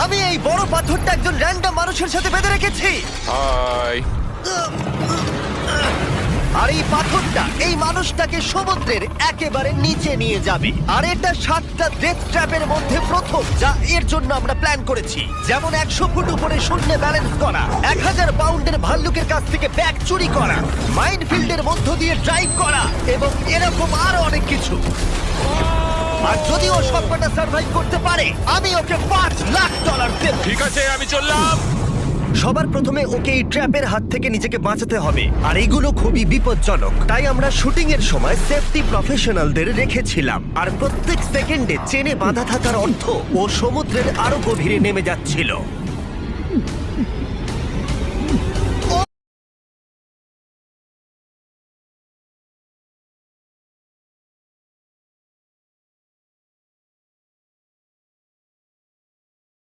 আমি এই বড় পাথরটা একজন র্যান্ডম মানুষের সাথে বেঁধে রেখেছি। হাই। আর এই পাথরটা এই মানুষটাকে সমুদ্রের একেবারে নিচে নিয়ে যাবে। আর এটা 7টা ডেথ ট্র্যাপের মধ্যে প্রথম, যা এর জন্য আমরা প্ল্যান করেছি। যেমন 100 ফুট উপরে শূন্যে ব্যালেন্স করা, 1000 পাউন্ডের ভাল্লুকের কাছ থেকে ব্যাগ চুরি করা, মাইনফিল্ডের মধ্য দিয়ে ড্রাইভ করা এবং এরকম আরো অনেক কিছু। আর যদি ও সবকটা সার্ভাইভ করতে পারে, আমি ওকে $5,00,000 দেব। ঠিক আছে, আমি চললাম। সবার প্রথমে ওকে এই ট্র্যাপের হাত থেকে নিজেকে বাঁচাতে হবে, আর এগুলো খুবই বিপজ্জনক। তাই আমরা শুটিং এর সময় সেফটি প্রফেশনালদের রেখেছিলাম। আর প্রত্যেক সেকেন্ডে চেনে বাঁধা থাকার অর্থ ও সমুদ্রের আরো গভীরে নেমে যাচ্ছিল।